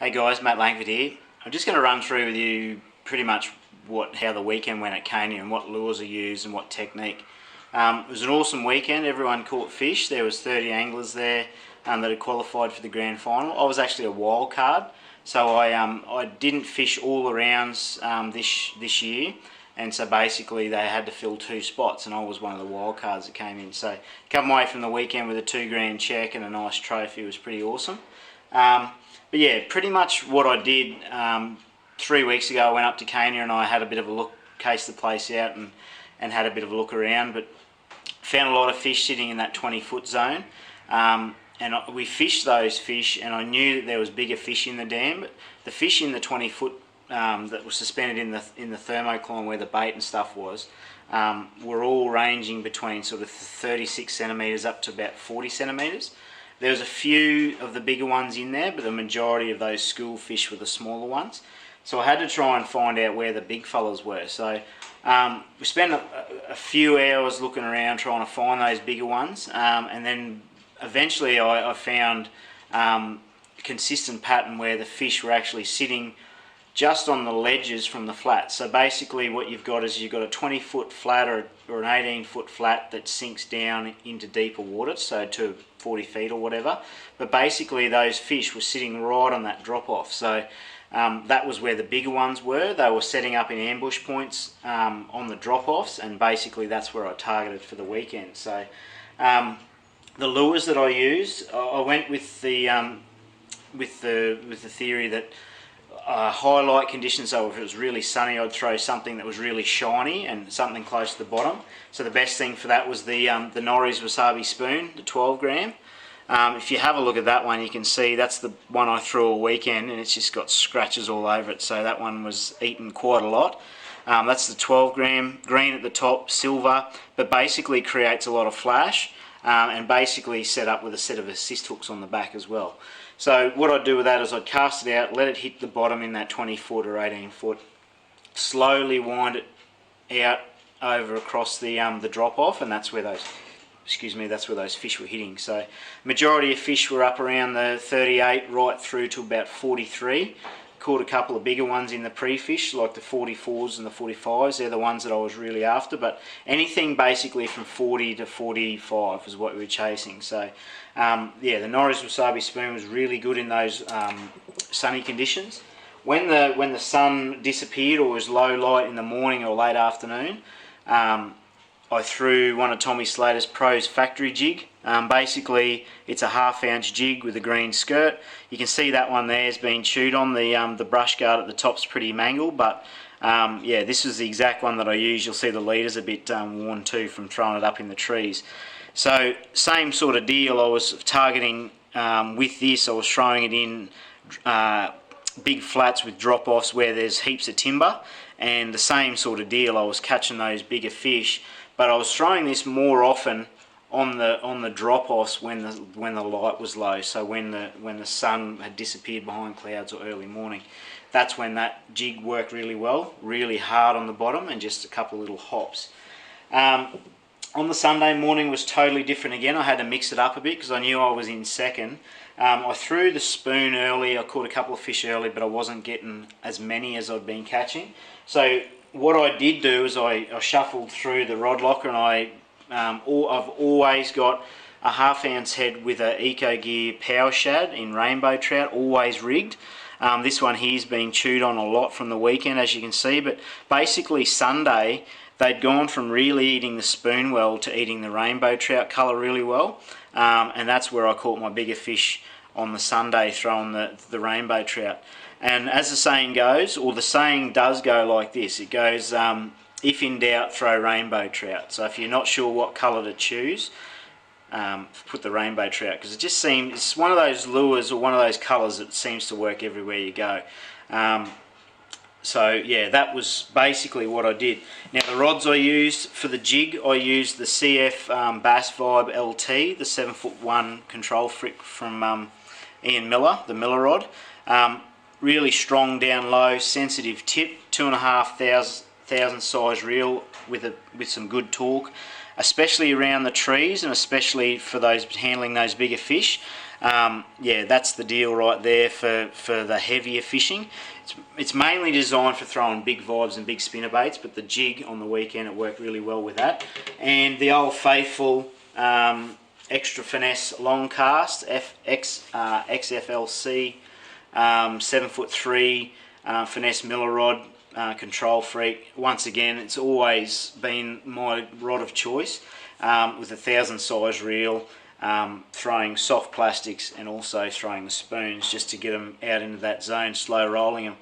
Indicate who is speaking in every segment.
Speaker 1: Hey guys, Matt Langford here. I'm just going to run through with you pretty much how the weekend went at Cania and what lures are used and what technique. It was an awesome weekend. Everyone caught fish. There was 30 anglers there that had qualified for the grand final. I was actually a wild card, so I didn't fish all the rounds this year, and so basically they had to fill 2 spots, and I was one of the wild cards that came in. So come away from the weekend with a $2 grand check and a nice trophy was pretty awesome. But yeah, pretty much what I did 3 weeks ago, I went up to Cania and I had a bit of a look, cased the place out and had a bit of a look around, but found a lot of fish sitting in that 20-foot zone. We fished those fish, and I knew that there was bigger fish in the dam, but the fish in the 20-foot that was suspended in the thermocline where the bait and stuff was, were all ranging between sort of 36 centimetres up to about 40 centimetres. There was a few of the bigger ones in there, but the majority of those school fish were the smaller ones. So I had to try and find out where the big fellas were. So we spent a few hours looking around trying to find those bigger ones, and then eventually I found a consistent pattern where the fish were actually sitting just on the ledges from the flat. So basically what you've got is you've got a 20-foot flat or an 18-foot flat that sinks down into deeper water, so to 40 feet or whatever. But basically those fish were sitting right on that drop-off. So that was where the bigger ones were. They were setting up in ambush points on the drop-offs, and basically that's where I targeted for the weekend. So the lures that I used, I went with the theory that highlight conditions, so if it was really sunny, I'd throw something that was really shiny and something close to the bottom. So the best thing for that was the Norrie's Wasabi Spoon, the 12 gram. If you have a look at that one, you can see that's the one I threw all weekend, and it's just got scratches all over it, so that one was eaten quite a lot. That's the 12 gram, green at the top, silver, but basically creates a lot of flash, and basically set up with a set of assist hooks on the back as well. So what I'd do with that is I'd cast it out, let it hit the bottom in that 20-foot or 18-foot, slowly wind it out over across the drop-off, and that's where those fish were hitting. So majority of fish were up around the 38 right through to about 43. Caught a couple of bigger ones in the pre-fish, like the 44s and the 45s. They're the ones that I was really after, but anything basically from 40 to 45 was what we were chasing. So yeah, the Norrie's Wasabi Spoon was really good in those sunny conditions. When the sun disappeared or was low light in the morning or late afternoon, I threw one of Tommy Slater's Pro's factory jig. Basically, it's a 1/2 ounce jig with a green skirt. You can see that one there has been chewed on. The brush guard at the top's pretty mangled, but yeah, this is the exact one that I use. You'll see the leader's a bit worn too from throwing it up in the trees. So same sort of deal. I was targeting with this. I was throwing it in big flats with drop-offs where there's heaps of timber, and the same sort of deal. I was catching those bigger fish, but I was throwing this more often on the drop-offs when the light was low. So when the sun had disappeared behind clouds or early morning, that's when that jig worked really well, really hard on the bottom and just a couple of little hops. On the Sunday morning was totally different again. I had to mix it up a bit because I knew I was in second. I threw the spoon early. I caught a couple of fish early, but I wasn't getting as many as I'd been catching. So what I did do is I shuffled through the rod locker, and I've always got a 1/2 ounce head with a Eco Gear Power Shad in rainbow trout, always rigged. This one here's been chewed on a lot from the weekend, as you can see, but basically Sunday they'd gone from really eating the spoon well to eating the rainbow trout colour really well, and that's where I caught my bigger fish on the Sunday, throwing the rainbow trout. And as the saying goes, or the saying does go like this, it goes, if in doubt, throw rainbow trout. So if you're not sure what colour to choose, put the rainbow trout, because it just seems, it's one of those lures or one of those colours that seems to work everywhere you go. So yeah, that was basically what I did. Now the rods I used for the jig, I used the CF Bass Vibe LT, the 7'1" control frick from Ian Miller, the Miller rod. Really strong down low, sensitive tip, 2,500 size reel with some good torque, especially around the trees and especially for those handling those bigger fish. Yeah, that's the deal right there for the heavier fishing. It's mainly designed for throwing big vibes and big spinner baits, but the jig on the weekend, it worked really well with that. And the old faithful extra finesse long cast XFLC 7'3" finesse miller rod, control freak. Once again, it's always been my rod of choice, with a 1000 size reel, throwing soft plastics and also throwing the spoons just to get them out into that zone, slow rolling them.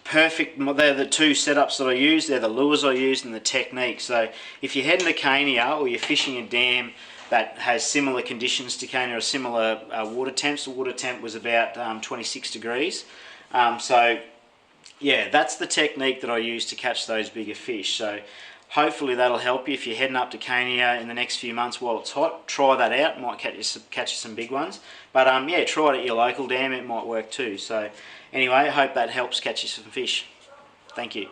Speaker 1: Perfect. They're the two setups that I use. They're the lures I use and the technique. So if you're heading to Cania or you're fishing a dam that has similar conditions to Cania or similar water temps, the water temp was about 26 degrees. So yeah, that's the technique that I use to catch those bigger fish. So hopefully that'll help you if you're heading up to Cania in the next few months while it's hot. Try that out, might catch you some big ones. But yeah, try it at your local dam, it might work too. So anyway, I hope that helps catch you some fish. Thank you.